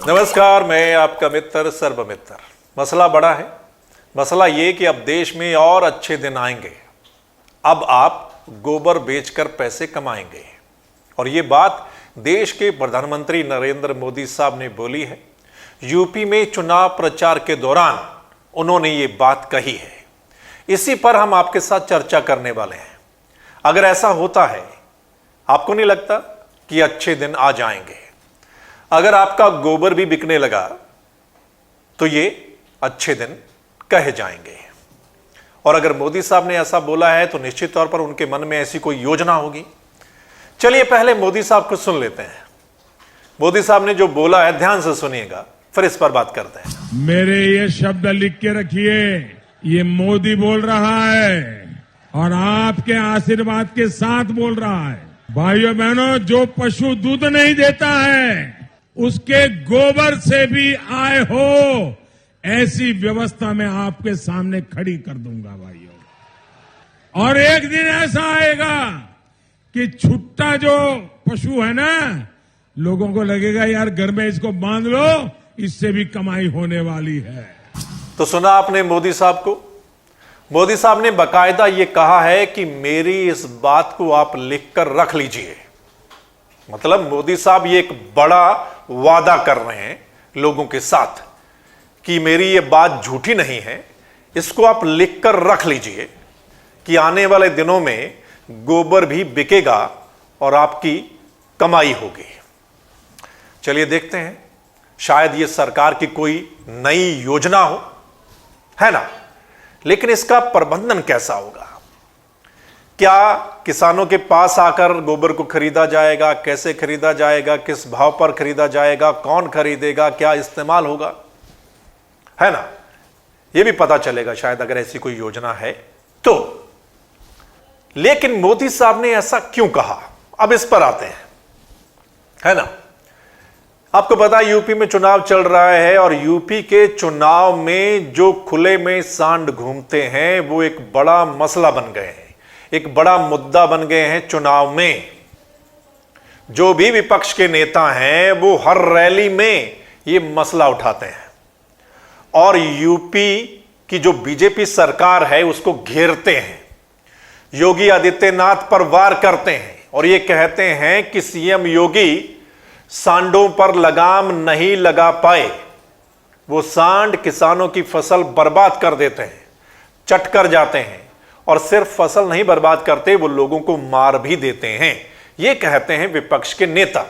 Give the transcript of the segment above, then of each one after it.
नमस्कार, मैं आपका मित्र सर्वमित्र। मसला बड़ा है। मसला ये कि अब देश में और अच्छे दिन आएंगे। अब आप गोबर बेचकर पैसे कमाएंगे। और ये बात देश के प्रधानमंत्री नरेंद्र मोदी साहब ने बोली है। यूपी में चुनाव प्रचार के दौरान उन्होंने ये बात कही है। इसी पर हम आपके साथ चर्चा करने वाले हैं। अगर ऐसा होता है, आपको नहीं लगता कि अच्छे दिन आ जाएंगे? अगर आपका गोबर भी बिकने लगा तो ये अच्छे दिन कहे जाएंगे। और अगर मोदी साहब ने ऐसा बोला है तो निश्चित तौर पर उनके मन में ऐसी कोई योजना होगी। चलिए पहले मोदी साहब को सुन लेते हैं। मोदी साहब ने जो बोला है ध्यान से सुनिएगा, फिर इस पर बात करते हैं। मेरे ये शब्द लिख के रखिए, ये मोदी बोल रहा है और आपके आशीर्वाद के साथ बोल रहा है। भाइयों बहनों, जो पशु दूध नहीं देता है उसके गोबर से भी आय हो, ऐसी व्यवस्था मैं आपके सामने खड़ी कर दूंगा भाइयों। और एक दिन ऐसा आएगा कि छुट्टा जो पशु है ना, लोगों को लगेगा यार घर में इसको बांध लो, इससे भी कमाई होने वाली है। तो सुना आपने मोदी साहब को। मोदी साहब ने बाकायदा ये कहा है कि मेरी इस बात को आप लिखकर रख लीजिए। मतलब मोदी साहब ये एक बड़ा वादा कर रहे हैं लोगों के साथ कि मेरी ये बात झूठी नहीं है। इसको आप लिखकर रख लीजिए कि आने वाले दिनों में गोबर भी बिकेगा और आपकी कमाई होगी। चलिए देखते हैं, शायद ये सरकार की कोई नई योजना हो, है ना? लेकिन इसका प्रबंधन कैसा होगा? क्या किसानों के पास आकर गोबर को खरीदा जाएगा? कैसे खरीदा जाएगा? किस भाव पर खरीदा जाएगा? कौन खरीदेगा? क्या इस्तेमाल होगा, है ना? यह भी पता चलेगा शायद अगर ऐसी कोई योजना है तो। लेकिन मोदी साहब ने ऐसा क्यों कहा, अब इस पर आते हैं, है ना? आपको पता है यूपी में चुनाव चल रहा है और यूपी के चुनाव में जो खुले में सांड घूमते हैं वो एक बड़ा मसला बन गए हैं, एक बड़ा मुद्दा बन गए हैं चुनाव में। जो भी विपक्ष के नेता हैं वो हर रैली में ये मसला उठाते हैं और यूपी की जो बीजेपी सरकार है उसको घेरते हैं, योगी आदित्यनाथ पर वार करते हैं और ये कहते हैं कि सीएम योगी सांडों पर लगाम नहीं लगा पाए। वो सांड किसानों की फसल बर्बाद कर देते हैं, चट कर जाते हैं और सिर्फ फसल नहीं बर्बाद करते, वो लोगों को मार भी देते हैं। ये कहते हैं विपक्ष के नेता।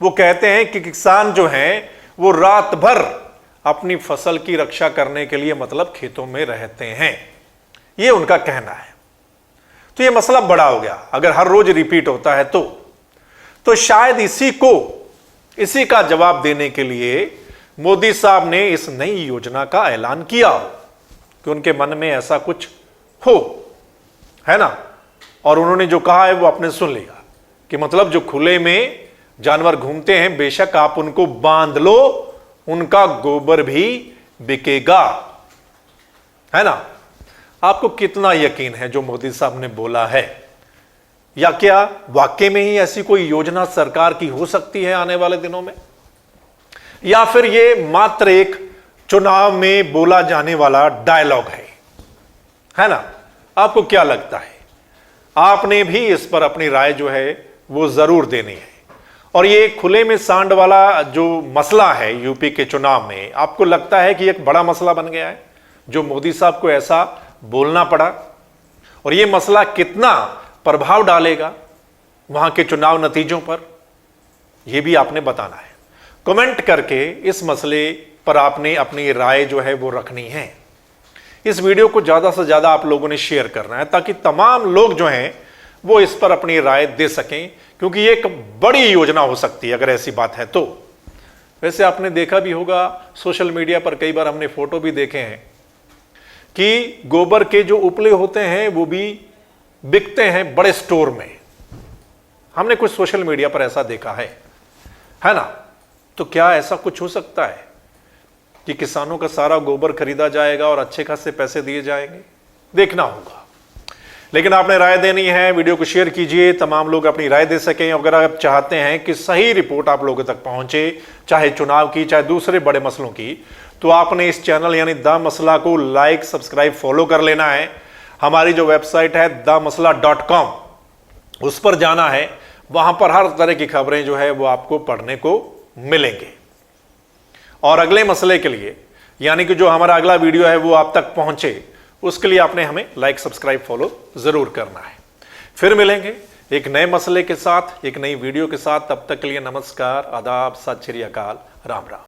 वो कहते हैं कि किसान जो हैं वो रात भर अपनी फसल की रक्षा करने के लिए मतलब खेतों में रहते हैं। ये उनका कहना है। तो ये मसला बड़ा हो गया अगर हर रोज रिपीट होता है तो शायद इसी का जवाब देने के लिए मोदी साहब ने इस नई योजना का ऐलान किया हो कि उनके मन में ऐसा कुछ हो, है ना? और उन्होंने जो कहा है वो आपने सुन लिया कि मतलब जो खुले में जानवर घूमते हैं बेशक आप उनको बांध लो, उनका गोबर भी बिकेगा, है ना? आपको कितना यकीन है जो मोदी साहब ने बोला है? या क्या वाकई में ही ऐसी कोई योजना सरकार की हो सकती है आने वाले दिनों में? या फिर ये मात्र एक चुनाव में बोला जाने वाला डायलॉग है ना? आपको क्या लगता है? आपने भी इस पर अपनी राय जो है वो जरूर देनी है। और ये खुले में सांड वाला जो मसला है यूपी के चुनाव में, आपको लगता है कि एक बड़ा मसला बन गया है जो मोदी साहब को ऐसा बोलना पड़ा? और ये मसला कितना प्रभाव डालेगा वहां के चुनाव नतीजों पर, यह भी आपने बताना है। कमेंट करके इस मसले पर आपने अपनी राय जो है वो रखनी है। इस वीडियो को ज्यादा से ज्यादा आप लोगों ने शेयर करना है ताकि तमाम लोग जो हैं वो इस पर अपनी राय दे सकें, क्योंकि ये एक बड़ी योजना हो सकती है अगर ऐसी बात है तो। वैसे आपने देखा भी होगा सोशल मीडिया पर, कई बार हमने फोटो भी देखे हैं कि गोबर के जो उपले होते हैं वो भी बिकते हैं बड़े स्टोर में। हमने कुछ सोशल मीडिया पर ऐसा देखा है ना? तो क्या ऐसा कुछ हो सकता है कि किसानों का सारा गोबर खरीदा जाएगा और अच्छे खासे पैसे दिए जाएंगे? देखना होगा। लेकिन आपने राय देनी है, वीडियो को शेयर कीजिए, तमाम लोग अपनी राय दे सकें। अगर आप चाहते हैं कि सही रिपोर्ट आप लोगों तक पहुंचे, चाहे चुनाव की, चाहे दूसरे बड़े मसलों की, तो आपने इस चैनल यानी द मसला को लाइक, सब्सक्राइब, फॉलो कर लेना है। हमारी जो वेबसाइट है damasla.com, उस पर जाना है। वहां पर हर तरह की खबरें जो है वो आपको पढ़ने को मिलेंगे। और अगले मसले के लिए, यानी कि जो हमारा अगला वीडियो है वो आप तक पहुंचे, उसके लिए आपने हमें लाइक, सब्सक्राइब, फॉलो जरूर करना है। फिर मिलेंगे एक नए मसले के साथ, एक नई वीडियो के साथ। तब तक के लिए नमस्कार, आदाब, सत श्री अकाल, राम राम।